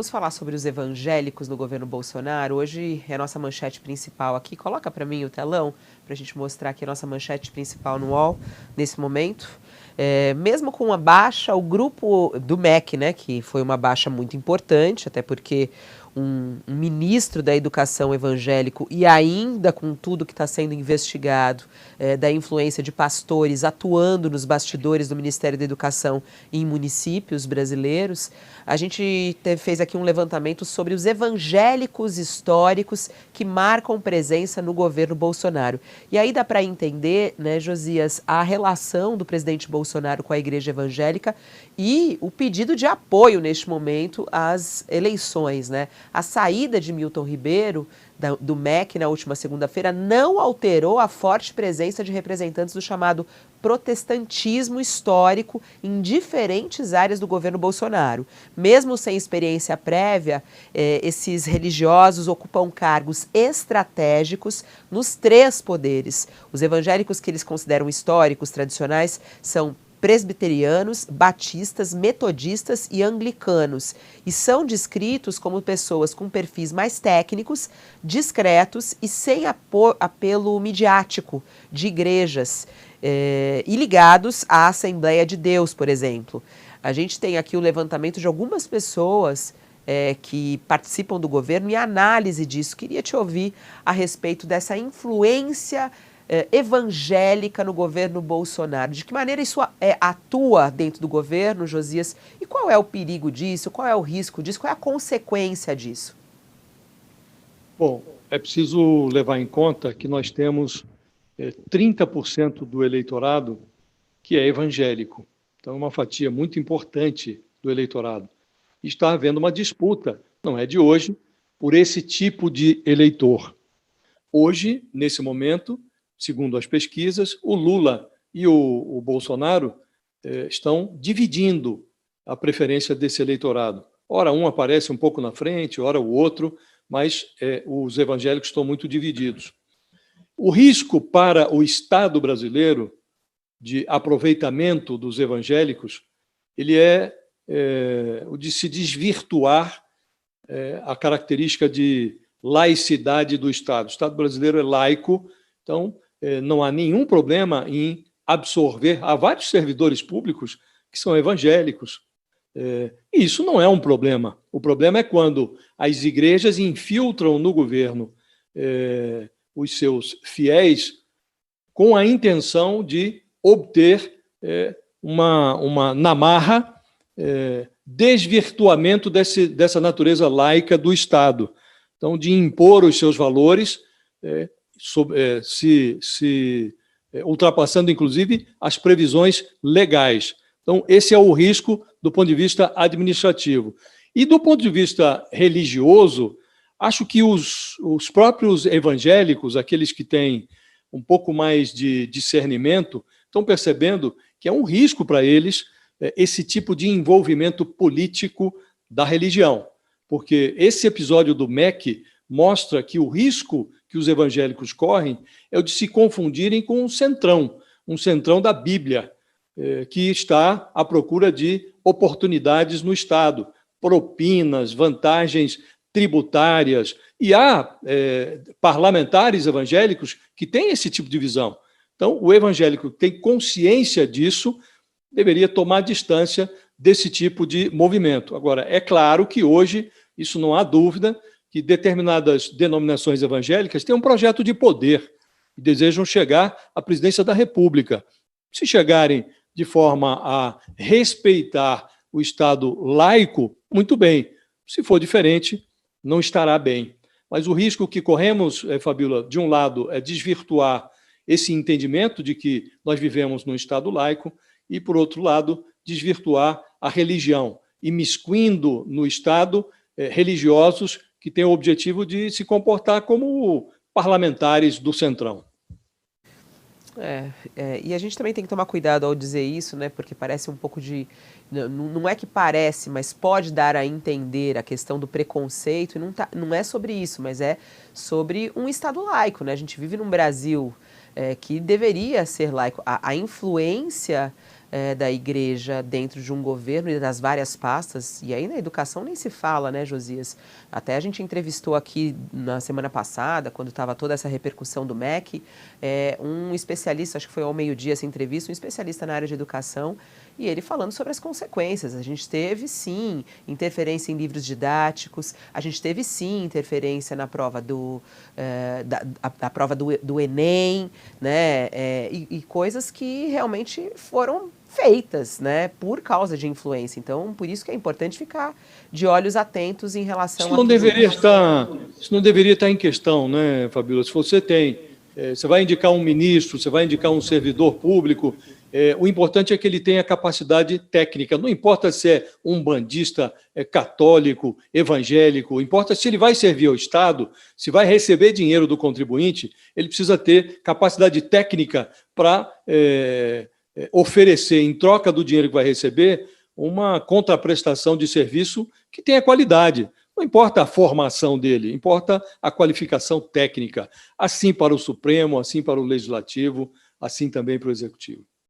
Vamos falar sobre os evangélicos no governo Bolsonaro. Hoje é a nossa manchete principal aqui. Coloca para mim o telão, para a gente mostrar aqui a nossa manchete principal no UOL, nesse momento. Mesmo com uma baixa, o grupo do MEC, né, que foi uma baixa muito importante, até porque um ministro da educação evangélico, e ainda com tudo que está sendo investigado, da influência de pastores atuando nos bastidores do Ministério da Educação em municípios brasileiros, a gente fez aqui um levantamento sobre os evangélicos históricos que marcam presença no governo Bolsonaro. E aí dá para entender, né, Josias, a relação do presidente Bolsonaro com a igreja evangélica e o pedido de apoio neste momento às eleições, né? A saída de Milton Ribeiro do MEC na última segunda-feira não alterou a forte presença de representantes do chamado protestantismo histórico em diferentes áreas do governo Bolsonaro. Mesmo sem experiência prévia, esses religiosos ocupam cargos estratégicos nos três poderes. Os evangélicos que eles consideram históricos, tradicionais, são presbiterianos, batistas, metodistas e anglicanos, e são descritos como pessoas com perfis mais técnicos, discretos e sem apelo midiático de igrejas, e ligados à Assembleia de Deus, por exemplo. A gente tem aqui o levantamento de algumas pessoas que participam do governo e a análise disso. Queria te ouvir a respeito dessa influência evangélica no governo Bolsonaro. De que maneira isso atua dentro do governo, Josias? E qual é o perigo disso? Qual é o risco disso? Qual é a consequência disso? Bom, é preciso levar em conta que nós temos 30% do eleitorado que é evangélico. Então, é uma fatia muito importante do eleitorado. E está havendo uma disputa, não é de hoje, por esse tipo de eleitor. Hoje, nesse momento, segundo as pesquisas, o Lula e o Bolsonaro estão dividindo a preferência desse eleitorado. Ora, um aparece um pouco na frente, ora o outro, mas os evangélicos estão muito divididos. O risco para o Estado brasileiro de aproveitamento dos evangélicos, ele o de se desvirtuar a característica de laicidade do Estado. O Estado brasileiro é laico, então não há nenhum problema em absorver. Há vários servidores públicos que são evangélicos. E isso não é um problema. O problema é quando as igrejas infiltram no governo os seus fiéis com a intenção de obter na marra, desvirtuamento dessa natureza laica do Estado. Então, de impor os seus valores, ultrapassando, inclusive, as previsões legais. Então, esse é o risco do ponto de vista administrativo. E do ponto de vista religioso, acho que os próprios evangélicos, aqueles que têm um pouco mais de discernimento, estão percebendo que é um risco para eles esse tipo de envolvimento político da religião. Porque esse episódio do MEC mostra que o risco que os evangélicos correm é o de se confundirem com um centrão da Bíblia, que está à procura de oportunidades no Estado, propinas, vantagens tributárias, e há parlamentares evangélicos que têm esse tipo de visão. Então, o evangélico que tem consciência disso deveria tomar distância desse tipo de movimento. Agora, é claro que hoje, isso não há dúvida, que determinadas denominações evangélicas têm um projeto de poder e desejam chegar à presidência da República. Se chegarem de forma a respeitar o Estado laico, muito bem. Se for diferente, não estará bem. Mas o risco que corremos, Fabíola, de um lado, é desvirtuar esse entendimento de que nós vivemos num Estado laico e, por outro lado, desvirtuar a religião, imiscuindo no Estado religiosos que têm o objetivo de se comportar como parlamentares do Centrão. E a gente também tem que tomar cuidado ao dizer isso, né? Porque parece um pouco de... Não é que parece, mas pode dar a entender a questão do preconceito, e não é sobre isso, mas é sobre um Estado laico, né? A gente vive num Brasil que deveria ser laico. A influência da igreja dentro de um governo e das várias pastas, e aí na educação nem se fala, né, Josias? Até a gente entrevistou aqui na semana passada, quando estava toda essa repercussão do MEC, um especialista, acho que foi ao meio-dia essa entrevista, um especialista na área de educação, e ele falando sobre as consequências. A gente teve, sim, interferência em livros didáticos, a gente teve, sim, interferência na prova da prova do Enem, né, e coisas que realmente foram feitas, né, por causa de influência. Então, por isso que é importante ficar de olhos atentos em relação isso não deveria estar em questão, né, Fabíola? Se você você vai indicar um ministro, você vai indicar um servidor público, o importante é que ele tenha capacidade técnica. Não importa se é um bandista, católico, evangélico, importa se ele vai servir ao Estado, se vai receber dinheiro do contribuinte, ele precisa ter capacidade técnica para oferecer, em troca do dinheiro que vai receber, uma contraprestação de serviço que tenha qualidade. Não importa a formação dele, importa a qualificação técnica. Assim para o Supremo, assim para o Legislativo, assim também para o Executivo.